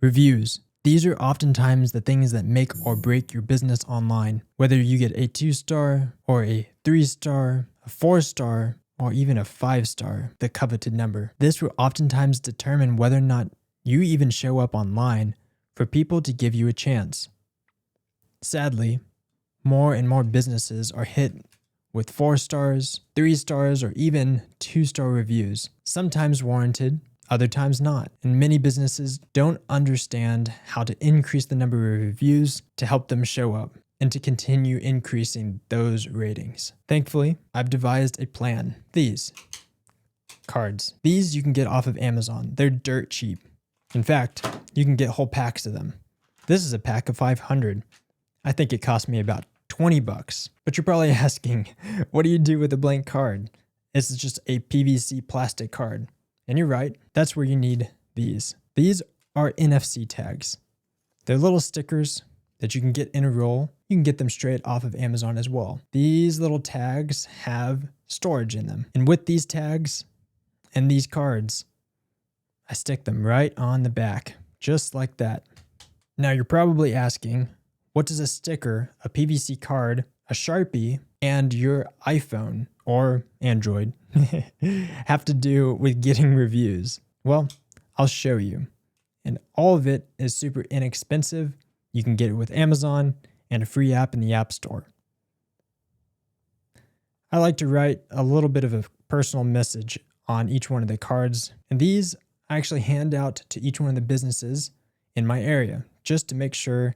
Reviews. These are oftentimes the things that make or break your business online. Whether you get a 2-star or a 3-star, a 4-star, or even a 5-star, the coveted number. This will oftentimes determine whether or not you even show up online for people to give you a chance. Sadly, more and more businesses are hit with 4 stars, 3 stars, or even 2-star reviews, sometimes warranted, other times not. And many businesses don't understand how to increase the number of reviews to help them show up and to continue increasing those ratings. Thankfully, I've devised a plan. These cards. These you can get off of Amazon. They're dirt cheap. In fact, you can get whole packs of them. This is a pack of 500. I think it cost me about 20 bucks. But you're probably asking, what do you do with a blank card? This is just a PVC plastic card. And you're right, that's where you need these. These are NFC tags. They're little stickers that you can get in a roll. You can get them straight off of Amazon as well. These little tags have storage in them. And with these tags and these cards, I stick them right on the back, just like that. Now you're probably asking, what does a sticker, a PVC card, a Sharpie, and your iPhone or Android have to do with getting reviews? Well, I'll show you. And all of it is super inexpensive. You can get it with Amazon and a free app in the App Store. I like to write a little bit of a personal message on each one of the cards. And these I actually hand out to each one of the businesses in my area just to make sure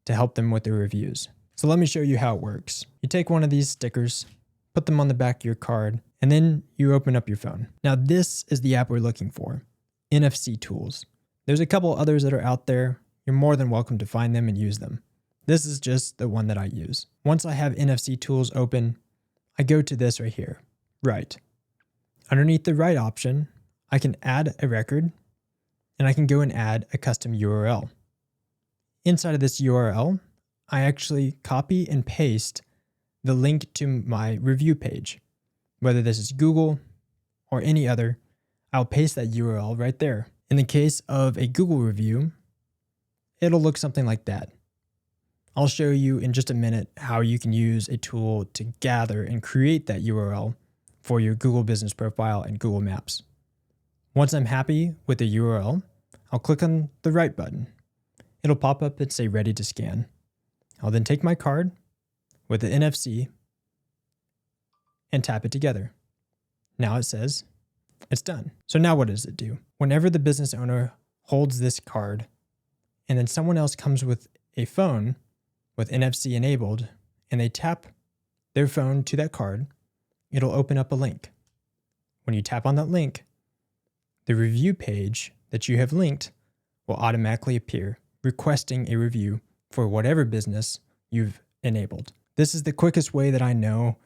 to help them with their reviews. So let me show you how it works. You take one of these stickers, put them on the back of your card, and then you open up your phone. Now this is the app we're looking for, NFC Tools. There's a couple others that are out there. You're more than welcome to find them and use them. This is just the one that I use. Once I have NFC Tools open, I go to this right here, Write. Underneath the Write option, I can add a record, and I can go and add a custom URL. Inside of this URL, I actually copy and paste the link to my review page. Whether this is Google or any other, I'll paste that URL right there. In the case of a Google review, it'll look something like that. I'll show you in just a minute how you can use a tool to gather and create that URL for your Google Business Profile and Google Maps. Once I'm happy with the URL, I'll click on the Write button. It'll pop up and say ready to scan. I'll then take my card with the NFC and tap it together. Now it says it's done. So now what does it do? Whenever the business owner holds this card and then someone else comes with a phone with NFC enabled and they tap their phone to that card, it'll open up a link. When you tap on that link, the review page that you have linked will automatically appear, requesting a review for whatever business you've enabled. This is the quickest way that I know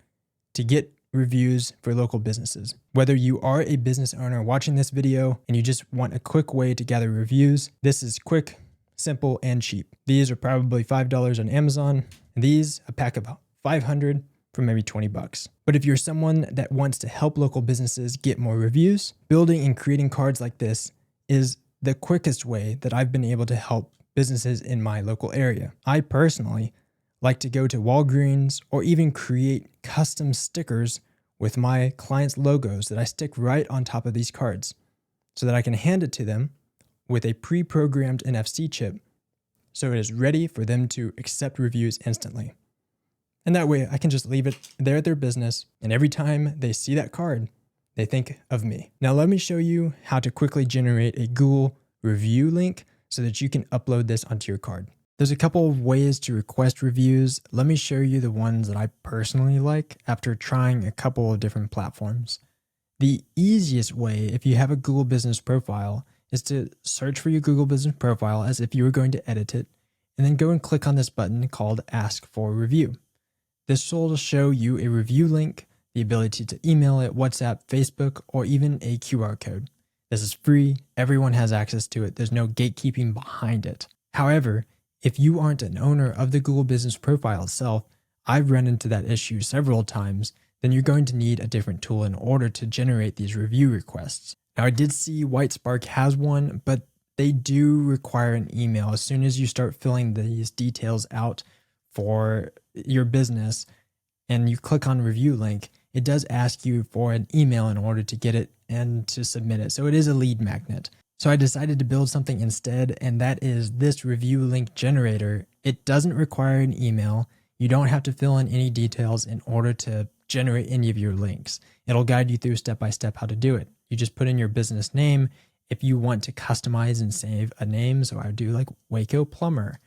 to get reviews for local businesses. Whether you are a business owner watching this video and you just want a quick way to gather reviews, this is quick, simple, and cheap. These are probably $5 on Amazon, and these a pack of 500 for maybe 20 bucks. But if you're someone that wants to help local businesses get more reviews, building and creating cards like this is the quickest way that I've been able to help businesses in my local area. I personally like to go to Walgreens or even create custom stickers with my clients' logos that I stick right on top of these cards so that I can hand it to them with a pre-programmed NFC chip so it is ready for them to accept reviews instantly. And that way I can just leave it there at their business, and every time they see that card, they think of me. Now let me show you how to quickly generate a Google review link so that you can upload this onto your card. There's a couple of ways to request reviews. Let me show you the ones that I personally like after trying a couple of different platforms. The easiest way, if you have a Google Business Profile, is to search for your Google Business Profile as if you were going to edit it, and then go and click on this button called Ask for Review. This will show you a review link, the ability to email it, WhatsApp, Facebook, or even a QR code. This is free. Everyone has access to it. There's no gatekeeping behind it. However, if you aren't an owner of the Google Business Profile itself, I've run into that issue several times, then you're going to need a different tool in order to generate these review requests. Now, I did see WhiteSpark has one, but they do require an email. As soon as you start filling these details out for your business and you click on review link, it does ask you for an email in order to get it and to submit it. So it is a lead magnet. So I decided to build something instead, and that is this review link generator. It doesn't require an email. You don't have to fill in any details in order to generate any of your links. It'll guide you through step by step how to do it. You just put in your business name. If you want to customize and save a name, so I would do like Waco Plumber.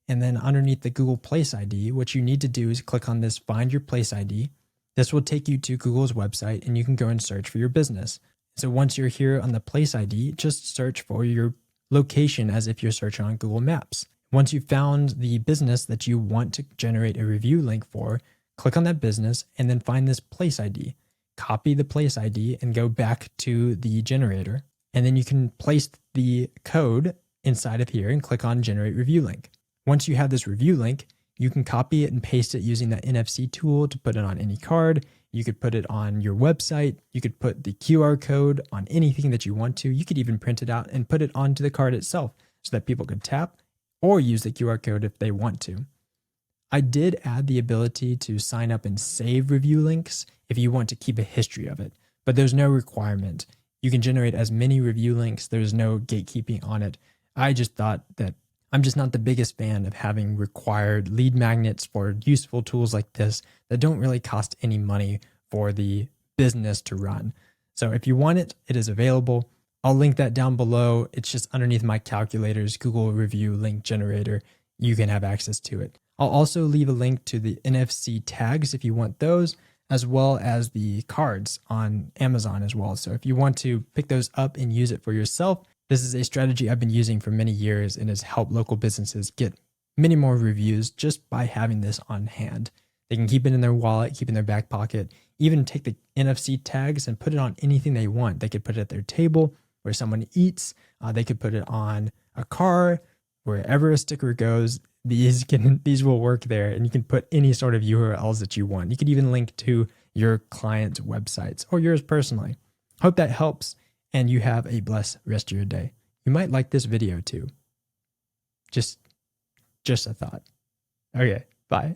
And then underneath the Google Place ID, what you need to do is click on this Find Your Place ID. This will take you to Google's website and you can go and search for your business. So once you're here on the Place ID, just search for your location as if you're searching on Google Maps. Once you've found the business that you want to generate a review link for, click on that business and then find this Place ID. Copy the Place ID and go back to the generator. And then you can place the code inside of here and click on Generate Review Link. Once you have this review link, you can copy it and paste it using that NFC tool to put it on any card. You could put it on your website. You could put the QR code on anything that you want to. You could even print it out and put it onto the card itself so that people could tap or use the QR code if they want to. I did add the ability to sign up and save review links if you want to keep a history of it, but there's no requirement. You can generate as many review links. There's no gatekeeping on it. I just thought that I'm just not the biggest fan of having required lead magnets for useful tools like this that don't really cost any money for the business to run. So if you want it, it is available. I'll link that down below. It's just underneath my calculators, Google Review Link Generator. You can have access to it. I'll also leave a link to the NFC tags if you want those, as well as the cards on Amazon as well. So if you want to pick those up and use it for yourself, this is a strategy I've been using for many years and has helped local businesses get many more reviews just by having this on hand. They can keep it in their wallet, keep it in their back pocket, even take the NFC tags and put it on anything they want. They could put it at their table where someone eats. They could put it on a car, wherever a sticker goes. These will work there, and you can put any sort of URLs that you want. You could even link to your client's websites or yours personally. Hope that helps, and you have a blessed rest of your day. You might like this video too. Just a thought. Okay, bye.